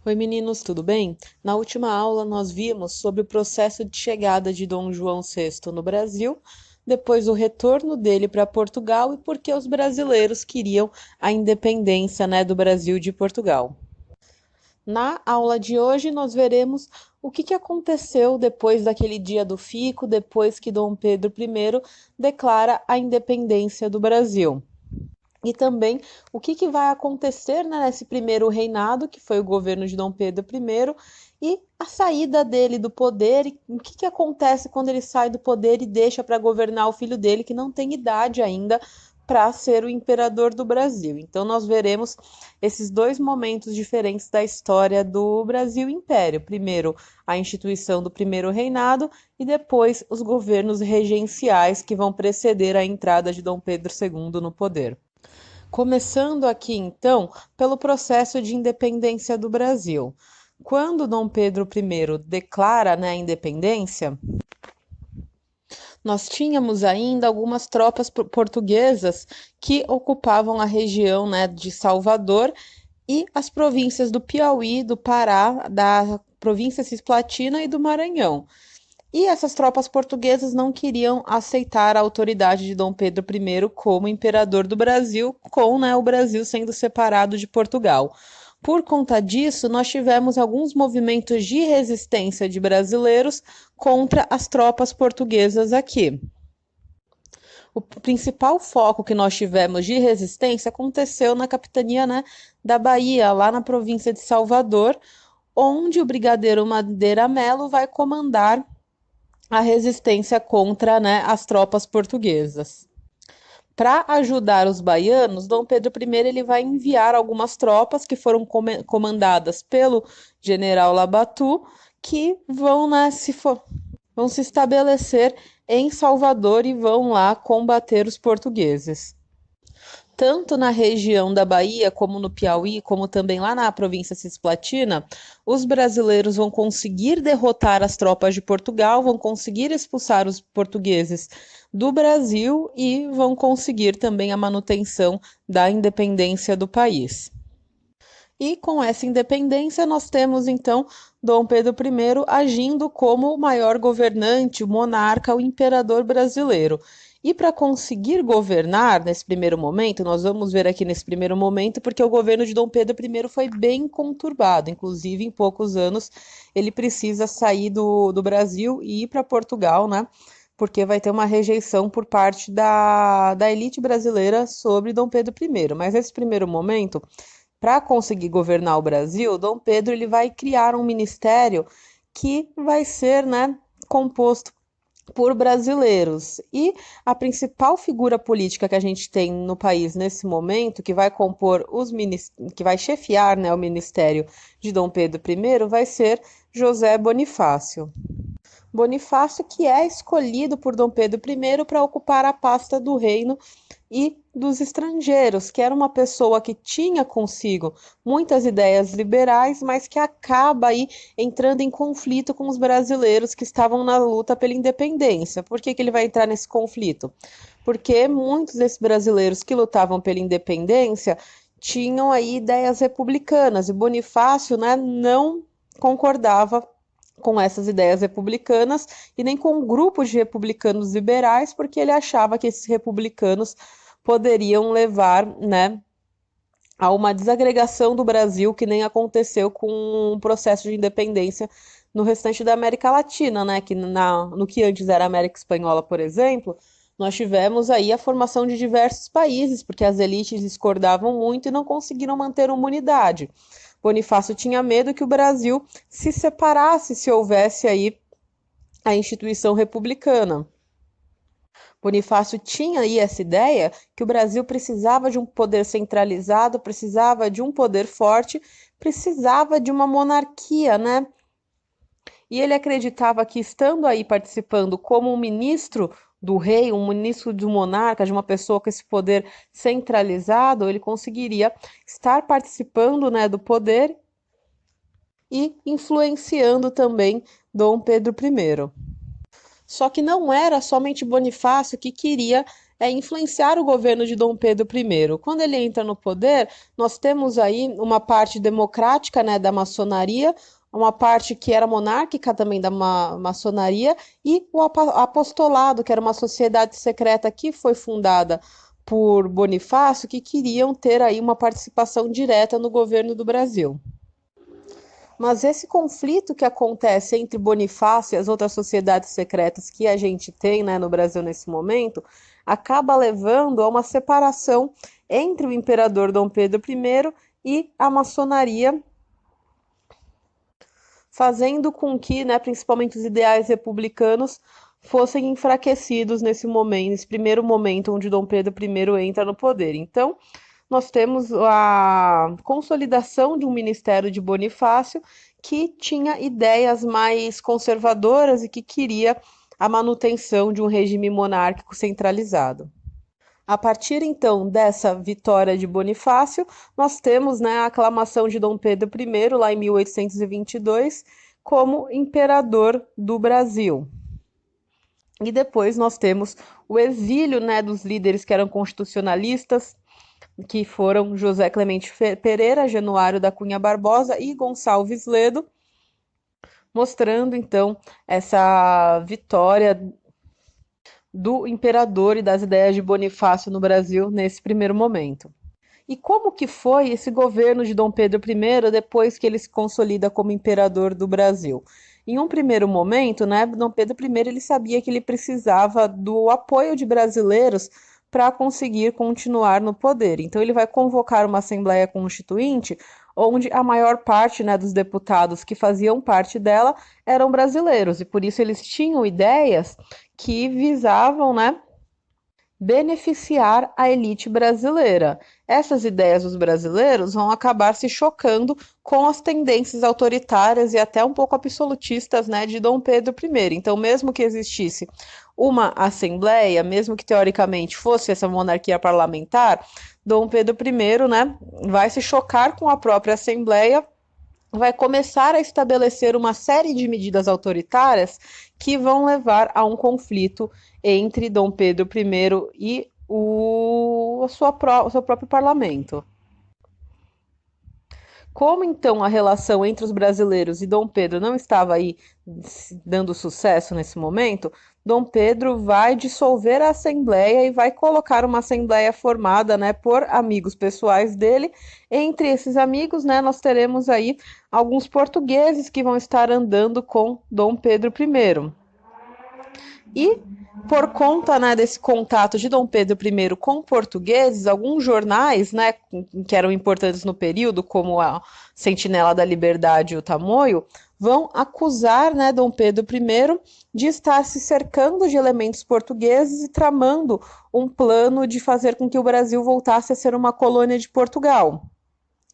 Oi meninos, tudo bem? Na última aula nós vimos sobre o processo de chegada de Dom João VI no Brasil, depois o retorno dele para Portugal e por que os brasileiros queriam a independência, né, do Brasil de Portugal. Na aula de hoje nós veremos o que aconteceu depois daquele dia do fico, depois que Dom Pedro I declara a independência do Brasil. E também o que vai acontecer, né, nesse primeiro reinado, que foi o governo de Dom Pedro I, e a saída dele do poder, e o que acontece quando ele sai do poder e deixa para governar o filho dele, que não tem idade ainda para ser o imperador do Brasil. Então, nós veremos esses dois momentos diferentes da história do Brasil Império. Primeiro, a instituição do primeiro reinado e depois os governos regenciais que vão preceder a entrada de Dom Pedro II no poder. Começando aqui, então, pelo processo de independência do Brasil. Quando Dom Pedro I declara, né, a independência, nós tínhamos ainda algumas tropas portuguesas que ocupavam a região, né, de Salvador e as províncias do Piauí, do Pará, da província Cisplatina e do Maranhão. E essas tropas portuguesas não queriam aceitar a autoridade de Dom Pedro I como imperador do Brasil, com, né, o Brasil sendo separado de Portugal. Por conta disso, nós tivemos alguns movimentos de resistência de brasileiros contra as tropas portuguesas aqui. O principal foco que nós tivemos de resistência aconteceu na capitania, né, da Bahia, lá na província de Salvador, onde o brigadeiro Madeira Melo vai comandar a resistência contra, né, as tropas portuguesas. Para ajudar os baianos, Dom Pedro I ele vai enviar algumas tropas que foram comandadas pelo general Labatu, que vão, né, vão se estabelecer em Salvador e vão lá combater os portugueses. Tanto na região da Bahia, como no Piauí, como também lá na província Cisplatina, os brasileiros vão conseguir derrotar as tropas de Portugal, vão conseguir expulsar os portugueses do Brasil e vão conseguir também a manutenção da independência do país. E com essa independência, nós temos então Dom Pedro I agindo como o maior governante, o monarca, o imperador brasileiro. E para conseguir governar nesse primeiro momento, nós vamos ver aqui nesse primeiro momento, porque o governo de Dom Pedro I foi bem conturbado, inclusive em poucos anos ele precisa sair do Brasil e ir para Portugal, né? Porque vai ter uma rejeição por parte da elite brasileira sobre Dom Pedro I. Mas nesse primeiro momento, para conseguir governar o Brasil, Dom Pedro ele vai criar um ministério que vai ser, né, composto por brasileiros. E a principal figura política que a gente tem no país nesse momento, que vai compor que vai chefiar, né, o ministério de Dom Pedro I, vai ser José Bonifácio. Bonifácio que é escolhido por Dom Pedro I para ocupar a pasta do reino e dos estrangeiros, que era uma pessoa que tinha consigo muitas ideias liberais, mas que acaba aí entrando em conflito com os brasileiros que estavam na luta pela independência. Por que ele vai entrar nesse conflito? Porque muitos desses brasileiros que lutavam pela independência tinham aí ideias republicanas e Bonifácio, né, não concordava com essas ideias republicanas e nem com grupos de republicanos liberais, porque ele achava que esses republicanos poderiam levar, né, a uma desagregação do Brasil que nem aconteceu com o processo de independência no restante da América Latina, né, que no que antes era América Espanhola, por exemplo, nós tivemos aí a formação de diversos países, porque as elites discordavam muito e não conseguiram manter uma unidade. Bonifácio tinha medo que o Brasil se separasse se houvesse aí a instituição republicana. Bonifácio tinha aí essa ideia que o Brasil precisava de um poder centralizado, precisava de um poder forte, precisava de uma monarquia, né? E ele acreditava que estando aí participando como um ministro do rei, um ministro do monarca, de uma pessoa com esse poder centralizado, ele conseguiria estar participando, né, do poder e influenciando também Dom Pedro I. Só que não era somente Bonifácio que queria influenciar o governo de Dom Pedro I. Quando ele entra no poder, nós temos aí uma parte democrática, né, da maçonaria, uma parte que era monárquica também da maçonaria, e o apostolado, que era uma sociedade secreta que foi fundada por Bonifácio, que queriam ter aí uma participação direta no governo do Brasil. Mas esse conflito que acontece entre Bonifácio e as outras sociedades secretas que a gente tem, né, no Brasil nesse momento, acaba levando a uma separação entre o imperador Dom Pedro I e a maçonaria, fazendo com que, né, principalmente os ideais republicanos fossem enfraquecidos nesse momento, nesse primeiro momento onde Dom Pedro I entra no poder. Então, nós temos a consolidação de um ministério de Bonifácio que tinha ideias mais conservadoras e que queria a manutenção de um regime monárquico centralizado. A partir então dessa vitória de Bonifácio, nós temos, né, a aclamação de Dom Pedro I, lá em 1822, como imperador do Brasil. E depois nós temos o exílio, né, dos líderes que eram constitucionalistas, que foram José Clemente Pereira, Januário da Cunha Barbosa e Gonçalves Ledo, mostrando então essa vitória do imperador e das ideias de Bonifácio no Brasil nesse primeiro momento. E como que foi esse governo de Dom Pedro I depois que ele se consolida como imperador do Brasil? Em um primeiro momento, né, Dom Pedro I ele sabia que ele precisava do apoio de brasileiros para conseguir continuar no poder. Então ele vai convocar uma Assembleia Constituinte, onde a maior parte, né, dos deputados que faziam parte dela eram brasileiros, e por isso eles tinham ideias que visavam, né, beneficiar a elite brasileira. Essas ideias dos brasileiros vão acabar se chocando com as tendências autoritárias e até um pouco absolutistas, né, de Dom Pedro I. Então, mesmo que existisse uma assembleia, mesmo que teoricamente fosse essa monarquia parlamentar, Dom Pedro I, né, vai se chocar com a própria assembleia, vai começar a estabelecer uma série de medidas autoritárias que vão levar a um conflito entre Dom Pedro I e o seu próprio parlamento. Como então a relação entre os brasileiros e Dom Pedro não estava aí dando sucesso nesse momento, Dom Pedro vai dissolver a Assembleia e vai colocar uma Assembleia formada, né, por amigos pessoais dele. Entre esses amigos, né, nós teremos aí alguns portugueses que vão estar andando com Dom Pedro I. E por conta, né, desse contato de Dom Pedro I com portugueses, alguns jornais, né, que eram importantes no período, como a Sentinela da Liberdade e o Tamoio, vão acusar, né, Dom Pedro I de estar se cercando de elementos portugueses e tramando um plano de fazer com que o Brasil voltasse a ser uma colônia de Portugal.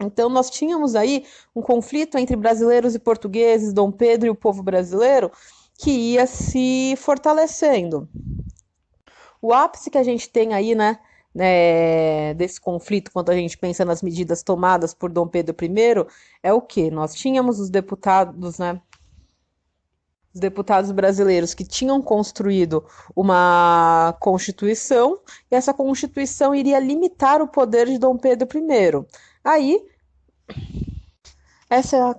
Então, nós tínhamos aí um conflito entre brasileiros e portugueses, Dom Pedro e o povo brasileiro, que ia se fortalecendo. O ápice que a gente tem aí, né, desse conflito, quando a gente pensa nas medidas tomadas por Dom Pedro I, é o quê? Nós tínhamos os deputados, né, os deputados brasileiros que tinham construído uma Constituição, e essa Constituição iria limitar o poder de Dom Pedro I. Aí, essa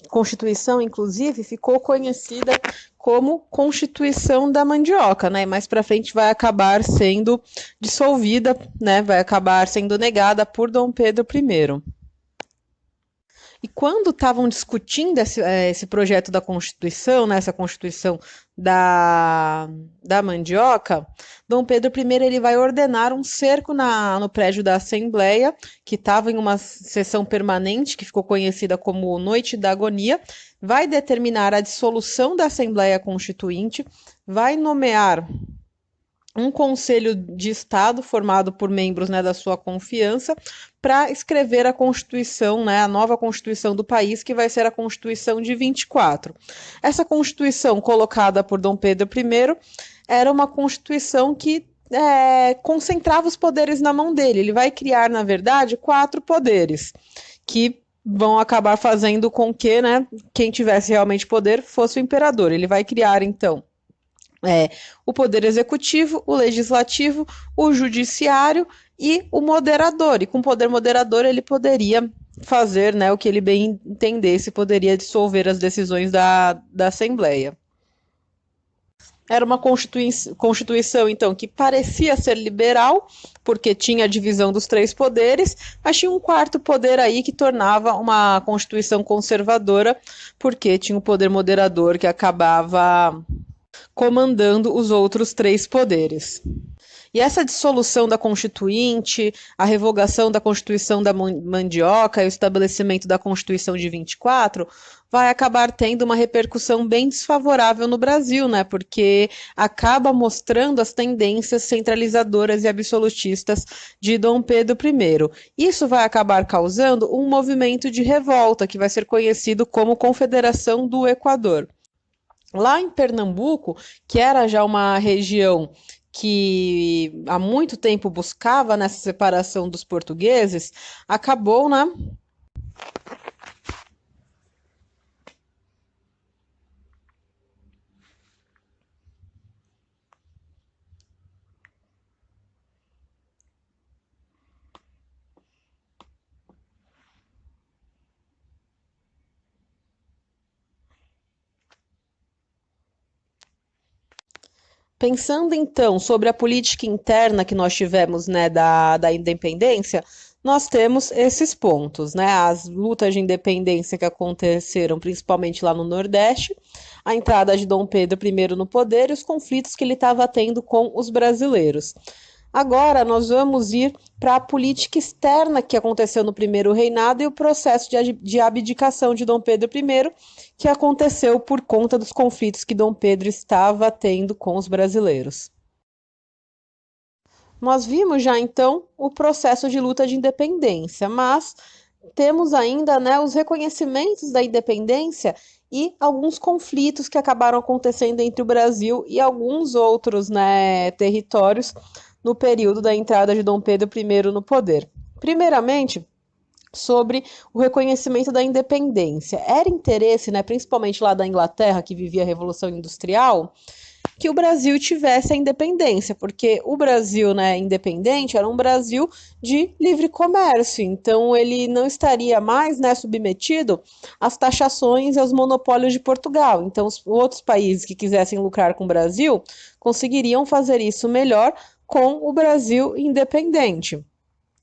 Constituição, inclusive, ficou conhecida como Constituição da Mandioca, né? E mais para frente vai acabar sendo dissolvida, né? Vai acabar sendo negada por Dom Pedro I. E quando estavam discutindo esse projeto da Constituição, né, essa Constituição da Mandioca, Dom Pedro I ele vai ordenar um cerco no prédio da Assembleia, que estava em uma sessão permanente, que ficou conhecida como Noite da Agonia, vai determinar a dissolução da Assembleia Constituinte, vai nomear um conselho de Estado formado por membros, né, da sua confiança para escrever a Constituição, né, a nova Constituição do país, que vai ser a Constituição de 24. Essa Constituição colocada por Dom Pedro I era uma Constituição que concentrava os poderes na mão dele. Ele vai criar, na verdade, 4 poderes que vão acabar fazendo com que, né, quem tivesse realmente poder fosse o imperador. Ele vai criar, então, É, o poder executivo, o legislativo, o judiciário e o moderador. E com o poder moderador ele poderia fazer, né, o que ele bem entendesse, poderia dissolver as decisões da Assembleia. Era uma constituição, então, que parecia ser liberal, porque tinha a divisão dos três poderes, mas tinha um quarto poder aí que tornava uma constituição conservadora, porque tinha o poder moderador que acabava comandando os outros três poderes. E essa dissolução da Constituinte, a revogação da Constituição da Mandioca e o estabelecimento da Constituição de 24 vai acabar tendo uma repercussão bem desfavorável no Brasil, né? Porque acaba mostrando as tendências centralizadoras e absolutistas de Dom Pedro I. Isso vai acabar causando um movimento de revolta que vai ser conhecido como Confederação do Equador. Lá em Pernambuco, que era já uma região que há muito tempo buscava nessa separação dos portugueses, acabou, né, pensando então sobre a política interna que nós tivemos, né, da independência, nós temos esses pontos, né, as lutas de independência que aconteceram principalmente lá no Nordeste, a entrada de Dom Pedro I no poder e os conflitos que ele estava tendo com os brasileiros. Agora nós vamos ir para a política externa que aconteceu no primeiro reinado e o processo de abdicação de Dom Pedro I, que aconteceu por conta dos conflitos que Dom Pedro estava tendo com os brasileiros. Nós vimos já então o processo de luta de independência, mas temos ainda, né, os reconhecimentos da independência e alguns conflitos que acabaram acontecendo entre o Brasil e alguns outros, né, territórios no período da entrada de Dom Pedro I no poder. Primeiramente, sobre o reconhecimento da independência. Era interesse, né, principalmente lá da Inglaterra, que vivia a Revolução Industrial, que o Brasil tivesse a independência, porque o Brasil, né, independente era um Brasil de livre comércio, então ele não estaria mais, né, submetido às taxações e aos monopólios de Portugal. Então, os outros países que quisessem lucrar com o Brasil conseguiriam fazer isso melhor com o Brasil independente.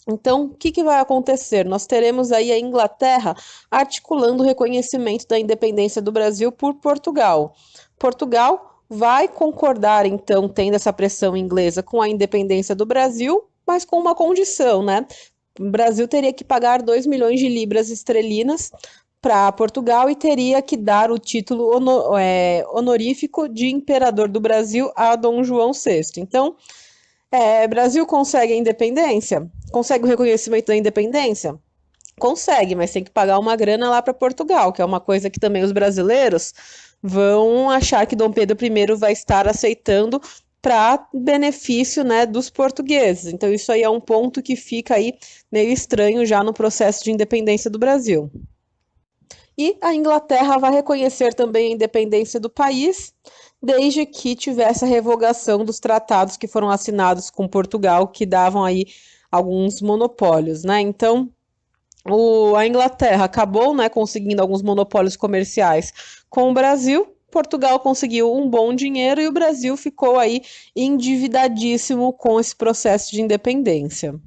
Então, o que vai acontecer? Nós teremos aí a Inglaterra articulando o reconhecimento da independência do Brasil por Portugal. Portugal vai concordar, então, tendo essa pressão inglesa com a independência do Brasil, mas com uma condição, né? O Brasil teria que pagar 2 milhões de libras esterlinas para Portugal e teria que dar o título honorífico de imperador do Brasil a Dom João VI. Então, Brasil consegue a independência? Consegue o reconhecimento da independência? Consegue, mas tem que pagar uma grana lá para Portugal, que é uma coisa que também os brasileiros vão achar que Dom Pedro I vai estar aceitando para benefício, né, dos portugueses. Então isso aí é um ponto que fica aí meio estranho já no processo de independência do Brasil. E a Inglaterra vai reconhecer também a independência do país, desde que tivesse a revogação dos tratados que foram assinados com Portugal, que davam aí alguns monopólios, né? Então, a Inglaterra acabou, né, conseguindo alguns monopólios comerciais com o Brasil. Portugal conseguiu um bom dinheiro e o Brasil ficou aí endividadíssimo com esse processo de independência.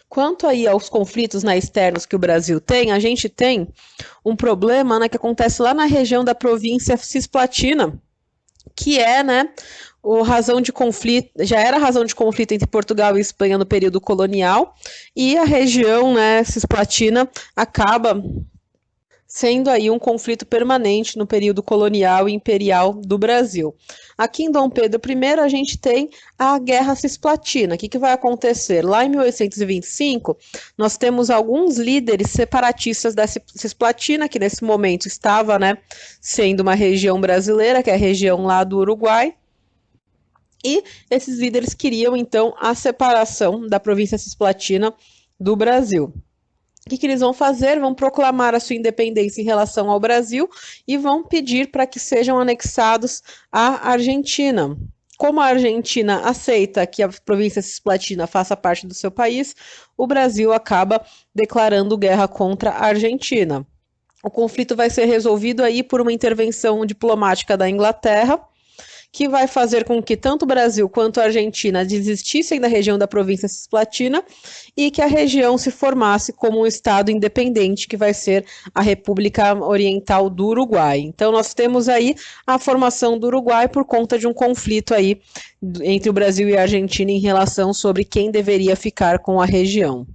Quanto aí aos conflitos, né, externos que o Brasil tem, a gente tem um problema, né, que acontece lá na região da província Cisplatina, que é, né, razão de conflito, já era razão de conflito entre Portugal e Espanha no período colonial, e a região, né, Cisplatina acaba sendo aí um conflito permanente no período colonial e imperial do Brasil. Aqui em Dom Pedro I, a gente tem a Guerra Cisplatina. O que vai acontecer? Lá em 1825, nós temos alguns líderes separatistas da Cisplatina, que nesse momento estava, né, sendo uma região brasileira, que é a região lá do Uruguai, e esses líderes queriam, então, a separação da província Cisplatina do Brasil. que eles vão fazer? Vão proclamar a sua independência em relação ao Brasil e vão pedir para que sejam anexados à Argentina. Como a Argentina aceita que a província cisplatina faça parte do seu país, o Brasil acaba declarando guerra contra a Argentina. O conflito vai ser resolvido aí por uma intervenção diplomática da Inglaterra, que vai fazer com que tanto o Brasil quanto a Argentina desistissem da região da província cisplatina e que a região se formasse como um estado independente, que vai ser a República Oriental do Uruguai. Então nós temos aí a formação do Uruguai por conta de um conflito aí entre o Brasil e a Argentina em relação sobre quem deveria ficar com a região.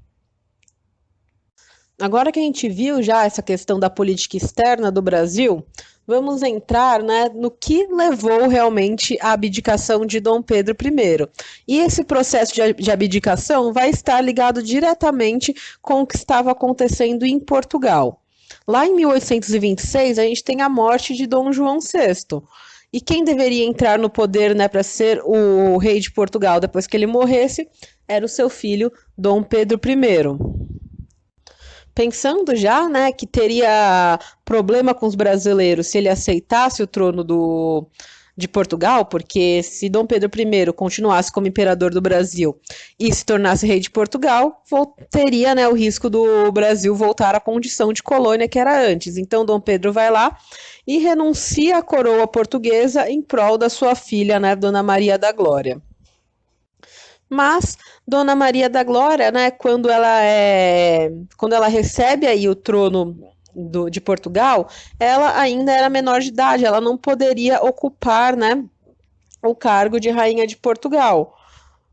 Agora que a gente viu já essa questão da política externa do Brasil, vamos entrar, né, no que levou realmente à abdicação de Dom Pedro I. E esse processo de abdicação vai estar ligado diretamente com o que estava acontecendo em Portugal. Lá em 1826, a gente tem a morte de Dom João VI. E quem deveria entrar no poder, né, para ser o rei de Portugal depois que ele morresse, era o seu filho, Dom Pedro I. Pensando já, né, que teria problema com os brasileiros se ele aceitasse o trono de Portugal, porque se Dom Pedro I continuasse como imperador do Brasil e se tornasse rei de Portugal, teria, né, o risco do Brasil voltar à condição de colônia que era antes. Então Dom Pedro vai lá e renuncia à coroa portuguesa em prol da sua filha, né, Dona Maria da Glória. Mas Dona Maria da Glória, né, quando ela recebe aí o trono de Portugal, ela ainda era menor de idade, ela não poderia ocupar, né, o cargo de rainha de Portugal.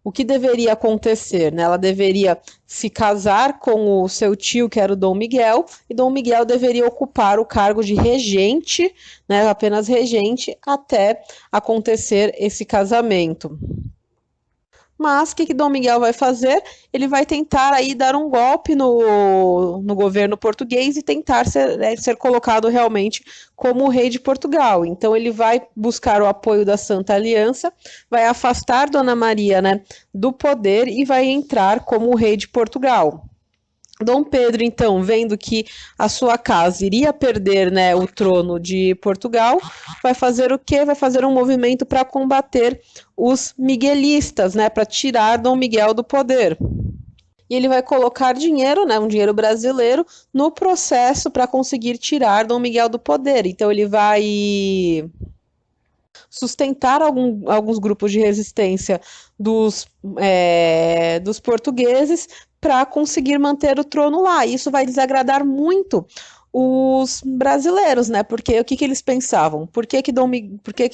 O que deveria acontecer, né? Ela deveria se casar com o seu tio, que era o Dom Miguel, e Dom Miguel deveria ocupar o cargo de regente, né, apenas regente, até acontecer esse casamento. Mas o que Dom Miguel vai fazer? Ele vai tentar aí dar um golpe no governo português e tentar ser colocado realmente como o rei de Portugal. Então ele vai buscar o apoio da Santa Aliança, vai afastar Dona Maria, né, do poder e vai entrar como o rei de Portugal. Dom Pedro, então, vendo que a sua casa iria perder, né, o trono de Portugal, vai fazer o quê? Vai fazer um movimento para combater os miguelistas, né, para tirar Dom Miguel do poder. E ele vai colocar dinheiro, né, um dinheiro brasileiro, no processo para conseguir tirar Dom Miguel do poder. Então ele vai sustentar alguns grupos de resistência dos portugueses para conseguir manter o trono lá. Isso vai desagradar muito os brasileiros, né? Porque o que eles pensavam? Por que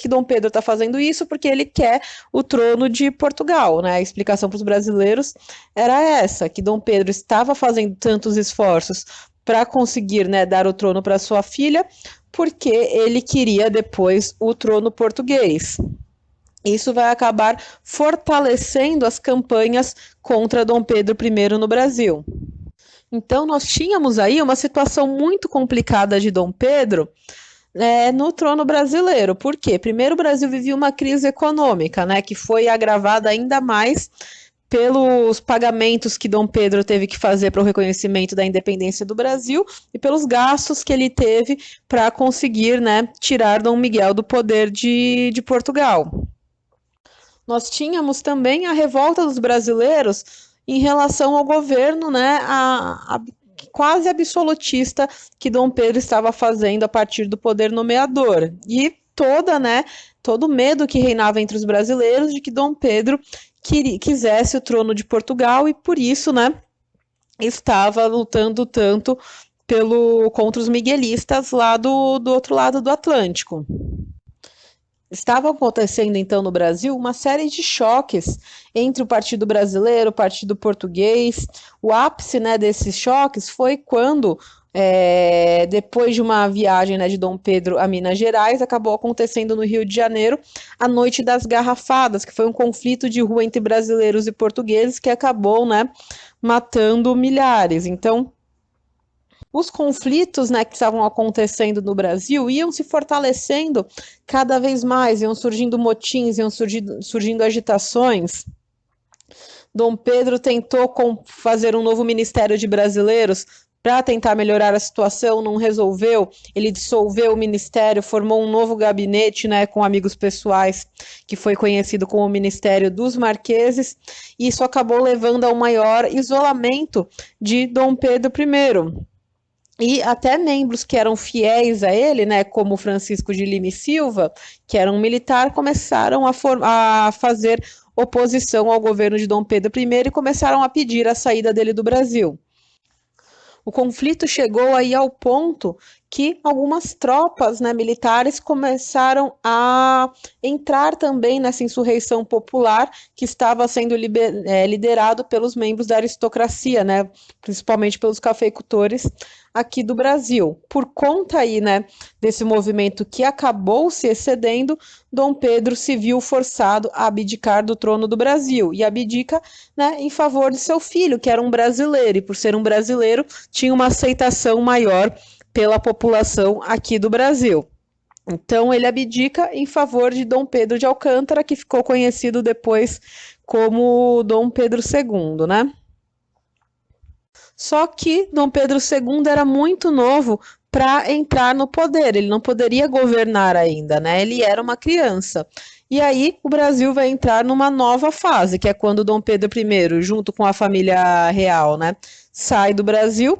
Dom Pedro está fazendo isso? Porque ele quer o trono de Portugal, né? A explicação para os brasileiros era essa, que Dom Pedro estava fazendo tantos esforços para conseguir, né, dar o trono para sua filha, porque ele queria depois o trono português. Isso vai acabar fortalecendo as campanhas contra Dom Pedro I no Brasil. Então, nós tínhamos aí uma situação muito complicada de Dom Pedro no trono brasileiro. Por quê? Primeiro, o Brasil vivia uma crise econômica, né, que foi agravada ainda mais pelos pagamentos que Dom Pedro teve que fazer para o reconhecimento da independência do Brasil e pelos gastos que ele teve para conseguir, né, tirar Dom Miguel do poder de Portugal. Nós tínhamos também a revolta dos brasileiros em relação ao governo, né, quase absolutista que Dom Pedro estava fazendo a partir do poder nomeador. E todo o medo que reinava entre os brasileiros de que Dom Pedro quisesse o trono de Portugal e por isso, né, estava lutando tanto contra os miguelistas lá do outro lado do Atlântico. Estava acontecendo, então, no Brasil, uma série de choques entre o Partido Brasileiro, o Partido Português. O ápice, né, desses choques foi quando, depois de uma viagem, né, de Dom Pedro a Minas Gerais, acabou acontecendo no Rio de Janeiro a Noite das Garrafadas, que foi um conflito de rua entre brasileiros e portugueses que acabou, né, matando milhares. Então, os conflitos, né, que estavam acontecendo no Brasil iam se fortalecendo cada vez mais, iam surgindo motins, iam surgindo agitações. Dom Pedro tentou fazer um novo Ministério de Brasileiros para tentar melhorar a situação, não resolveu, ele dissolveu o ministério, formou um novo gabinete, né, com amigos pessoais, que foi conhecido como o Ministério dos Marqueses, e isso acabou levando ao maior isolamento de Dom Pedro I. E até membros que eram fiéis a ele, né, como Francisco de Lima e Silva, que era um militar, começaram a fazer oposição ao governo de Dom Pedro I e começaram a pedir a saída dele do Brasil. O conflito chegou aí ao ponto que algumas tropas, né, militares começaram a entrar também nessa insurreição popular que estava sendo liderado pelos membros da aristocracia, né, principalmente pelos cafeicultores aqui do Brasil. Por conta aí, né, desse movimento que acabou se excedendo, Dom Pedro se viu forçado a abdicar do trono do Brasil e abdica, né, em favor de seu filho, que era um brasileiro, e por ser um brasileiro tinha uma aceitação maior pela população aqui do Brasil. Então ele abdica em favor de Dom Pedro de Alcântara, que ficou conhecido depois como Dom Pedro II, né? Só que Dom Pedro II era muito novo para entrar no poder, ele não poderia governar ainda, né? Ele era uma criança. E aí o Brasil vai entrar numa nova fase, que é quando Dom Pedro I, junto com a família real, né, sai do Brasil,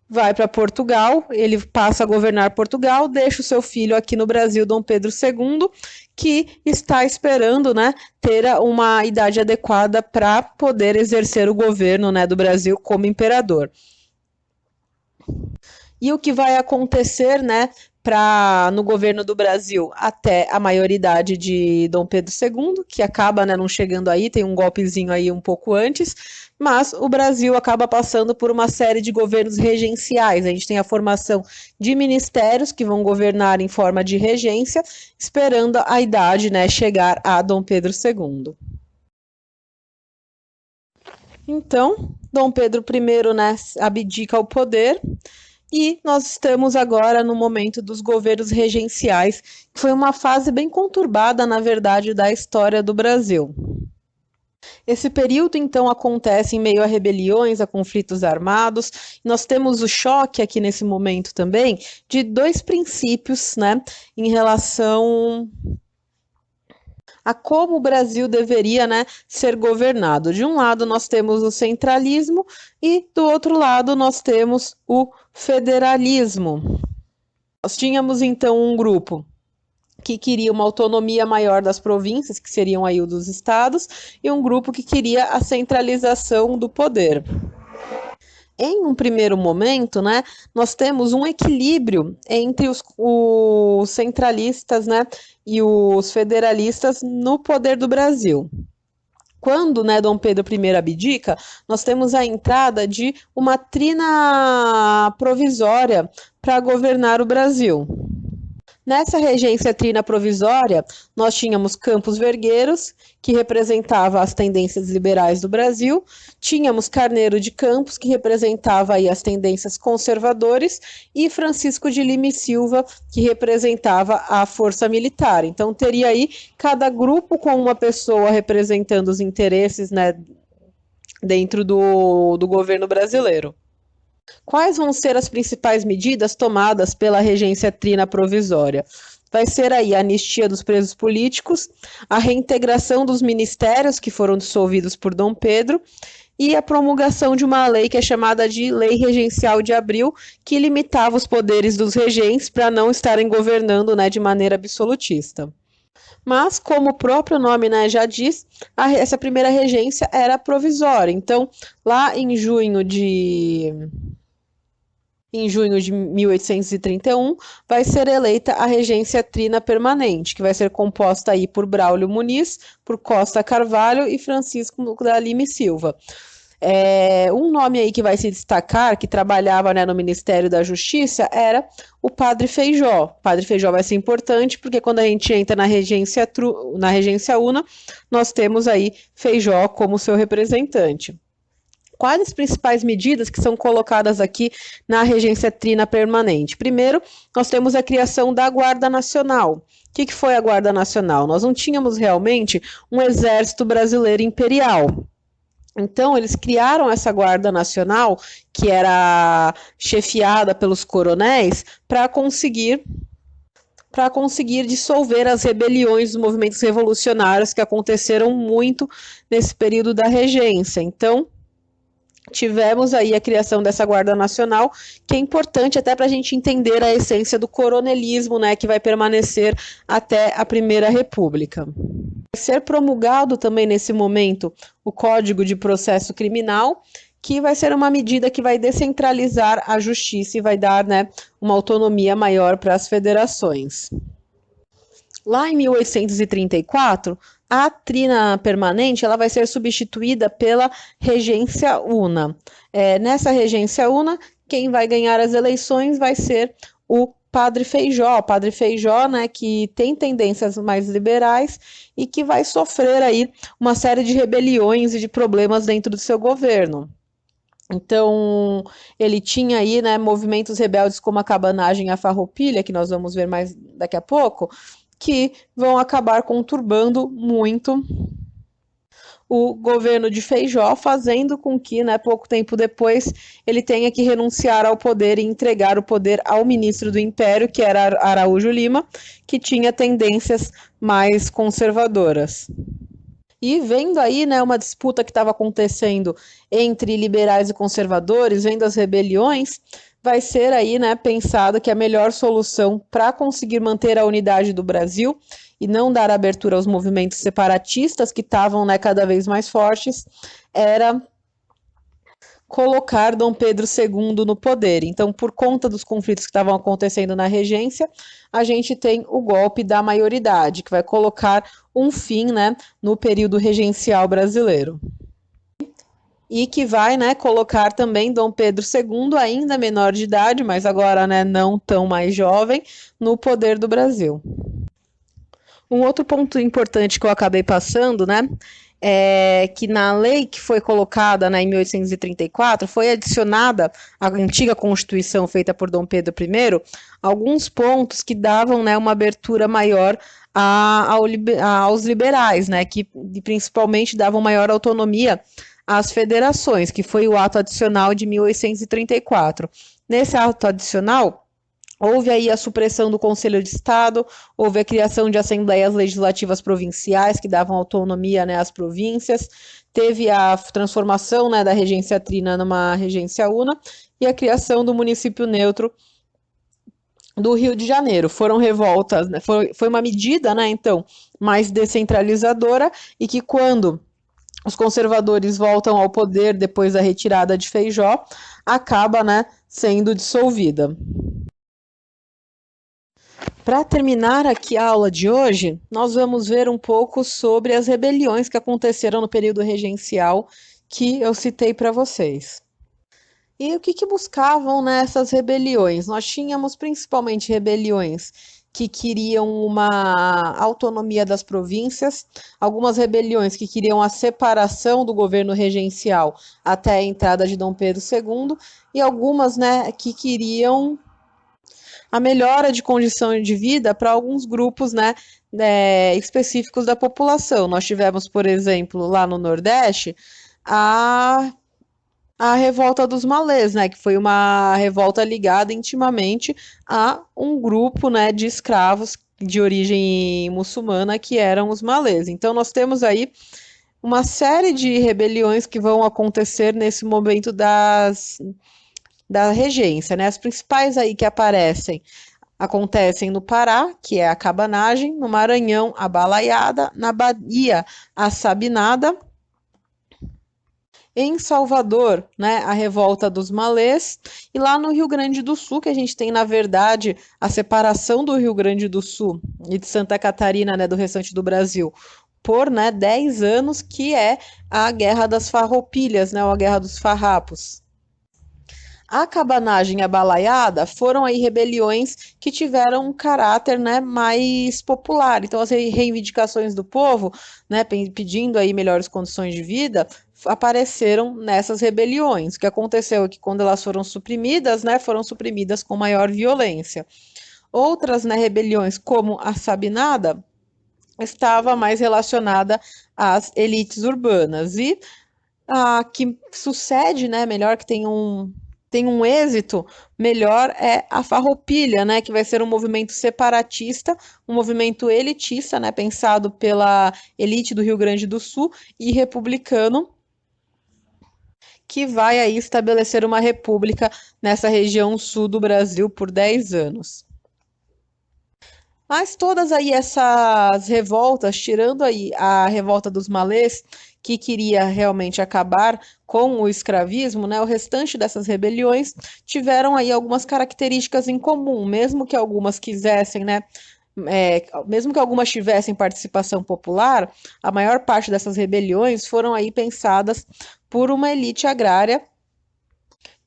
vai para Portugal, ele passa a governar Portugal, deixa o seu filho aqui no Brasil, Dom Pedro II, que está esperando, né, ter uma idade adequada para poder exercer o governo, né, do Brasil como imperador. E o que vai acontecer, né, no governo do Brasil até a maioridade de Dom Pedro II, que acaba, né, não chegando aí, tem um golpezinho aí um pouco antes, mas o Brasil acaba passando por uma série de governos regenciais. A gente tem a formação de ministérios que vão governar em forma de regência, esperando a idade, né, chegar a Dom Pedro II. Então, Dom Pedro I, né, abdica o poder. E nós estamos agora no momento dos governos regenciais, que foi uma fase bem conturbada, na verdade, da história do Brasil. Esse período, então, acontece em meio a rebeliões, a conflitos armados. Nós temos o choque aqui nesse momento também de dois princípios, né, em relação a como o Brasil deveria, né, ser governado. De um lado nós temos o centralismo e do outro lado nós temos o federalismo. Nós tínhamos então um grupo que queria uma autonomia maior das províncias, que seriam aí o dos estados, e um grupo que queria a centralização do poder. Em um primeiro momento, né, nós temos um equilíbrio entre os centralistas, né, e os federalistas no poder do Brasil. Quando, né, Dom Pedro I abdica, nós temos a entrada de uma trina provisória para governar o Brasil. Nessa regência trina provisória, nós tínhamos Campos Vergueiros, que representava as tendências liberais do Brasil, tínhamos Carneiro de Campos, que representava aí as tendências conservadores, e Francisco de Lima e Silva, que representava a força militar. Então, teria aí cada grupo com uma pessoa representando os interesses, né, dentro do governo brasileiro. Quais vão ser as principais medidas tomadas pela regência trina provisória? Vai ser aí a anistia dos presos políticos, a reintegração dos ministérios que foram dissolvidos por Dom Pedro e a promulgação de uma lei que é chamada de Lei Regencial de Abril, que limitava os poderes dos regentes para não estarem governando, né, de maneira absolutista. Mas, como o próprio nome, né, já diz, essa primeira regência era provisória. Então, lá em junho de 1831, vai ser eleita a regência trina permanente, que vai ser composta aí por Braulio Muniz, por Costa Carvalho e Francisco da Lima e Silva. Um nome aí que vai se destacar, que trabalhava, né, no Ministério da Justiça, era o Padre Feijó. O Padre Feijó vai ser importante, porque quando a gente entra na regência Una, nós temos aí Feijó como seu representante. Quais as principais medidas que são colocadas aqui na regência trina permanente? Primeiro, nós temos a criação da Guarda Nacional. O que foi a Guarda Nacional? Nós não tínhamos realmente um exército brasileiro imperial. Então, eles criaram essa Guarda Nacional, que era chefiada pelos coronéis, para conseguir dissolver as rebeliões dos movimentos revolucionários que aconteceram muito nesse período da regência. Então, tivemos aí a criação dessa Guarda Nacional, que é importante até para a gente entender a essência do coronelismo, né, que vai permanecer até a Primeira República. Vai ser promulgado também nesse momento o Código de Processo Criminal, que vai ser uma medida que vai descentralizar a justiça e vai dar, né, uma autonomia maior para as federações. Lá em 1834, a trina permanente ela vai ser substituída pela regência una. Nessa regência una, quem vai ganhar as eleições vai ser o Padre Feijó. Padre Feijó, né, que tem tendências mais liberais e que vai sofrer aí uma série de rebeliões e de problemas dentro do seu governo. Então, ele tinha aí, né, movimentos rebeldes como a cabanagem e a farroupilha, que nós vamos ver mais daqui a pouco, que vão acabar conturbando muito o governo de Feijó, fazendo com que, né, pouco tempo depois, ele tenha que renunciar ao poder e entregar o poder ao ministro do Império, que era Araújo Lima, que tinha tendências mais conservadoras. E vendo aí, né, uma disputa que estava acontecendo entre liberais e conservadores, vendo as rebeliões, vai ser aí, né, pensado que a melhor solução para conseguir manter a unidade do Brasil e não dar abertura aos movimentos separatistas que estavam, né, cada vez mais fortes, era colocar Dom Pedro II no poder. Então, por conta dos conflitos que estavam acontecendo na regência, a gente tem o golpe da maioridade, que vai colocar um fim, né, no período regencial brasileiro. E que vai, né, colocar também Dom Pedro II, ainda menor de idade, mas agora, né, não tão mais jovem, no poder do Brasil. Um outro ponto importante que eu acabei passando, né, é que na lei que foi colocada, né, em 1834, foi adicionada à antiga Constituição feita por Dom Pedro I, alguns pontos que davam, né, uma abertura maior aos liberais, né, que principalmente davam maior autonomia às federações, que foi o ato adicional de 1834. Nesse ato adicional, houve aí a supressão do Conselho de Estado, houve a criação de assembleias legislativas provinciais que davam autonomia, né, às províncias, teve a transformação, né, da regência trina numa regência una e a criação do município neutro do Rio de Janeiro. Foram revoltas, né, foi uma medida, né, então, mais descentralizadora e que quando os conservadores voltam ao poder depois da retirada de Feijó, acaba, né, sendo dissolvida. Para terminar aqui a aula de hoje, nós vamos ver um pouco sobre as rebeliões que aconteceram no período regencial que eu citei para vocês. E o que buscavam nessas rebeliões? Nós tínhamos principalmente rebeliões que queriam uma autonomia das províncias, algumas rebeliões que queriam a separação do governo regencial até a entrada de Dom Pedro II, e algumas, né, que queriam a melhora de condição de vida para alguns grupos, né, específicos da população. Nós tivemos, por exemplo, lá no Nordeste, a revolta dos malês, né, que foi uma revolta ligada intimamente a um grupo, né, de escravos de origem muçulmana que eram os malês. Então nós temos aí uma série de rebeliões que vão acontecer nesse momento da regência, né? As principais aí que acontecem no Pará, que é a cabanagem, no Maranhão, a balaiada, na Bahia, a sabinada, em Salvador, né, a revolta dos malês, e lá no Rio Grande do Sul, que a gente tem, na verdade, a separação do Rio Grande do Sul e de Santa Catarina, né, do restante do Brasil, por, né, 10 anos, que é a Guerra das Farroupilhas, né, ou a Guerra dos Farrapos. A cabanagem e a balaiada foram aí rebeliões que tiveram um caráter, né, mais popular. Então, as reivindicações do povo, né, pedindo aí melhores condições de vida, apareceram nessas rebeliões. O que aconteceu é que quando elas foram suprimidas, né, foram suprimidas com maior violência. Outras, né, rebeliões, como a Sabinada, estava mais relacionada às elites urbanas. E A que sucede, né, melhor que tem um êxito melhor é a Farroupilha, né, que vai ser um movimento separatista, um movimento elitista, né, pensado pela elite do Rio Grande do Sul e republicano, que vai aí estabelecer uma república nessa região sul do Brasil por 10 anos. Mas todas aí essas revoltas, tirando aí a revolta dos malês, que queria realmente acabar com o escravismo, né, o restante dessas rebeliões tiveram aí algumas características em comum, mesmo que algumas quisessem, né, mesmo que algumas tivessem participação popular, a maior parte dessas rebeliões foram aí pensadas por uma elite agrária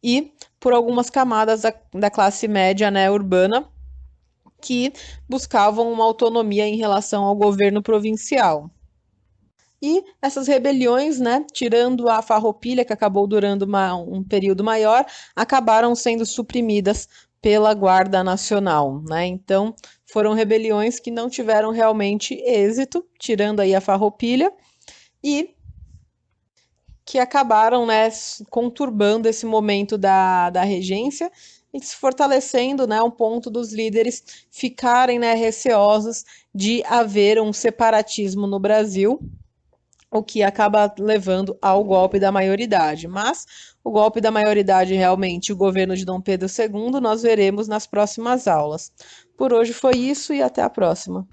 e por algumas camadas da classe média, né, urbana, que buscavam uma autonomia em relação ao governo provincial. E essas rebeliões, né, tirando a Farroupilha, que acabou durando um período maior, acabaram sendo suprimidas pela Guarda Nacional, né? Então, foram rebeliões que não tiveram realmente êxito, tirando aí a Farroupilha, e que acabaram, né, conturbando esse momento da regência e se fortalecendo, né, um ponto dos líderes ficarem, né, receosos de haver um separatismo no Brasil, o que acaba levando ao golpe da maioridade. Mas o golpe da maioridade, realmente, o governo de Dom Pedro II, nós veremos nas próximas aulas. Por hoje foi isso e até a próxima.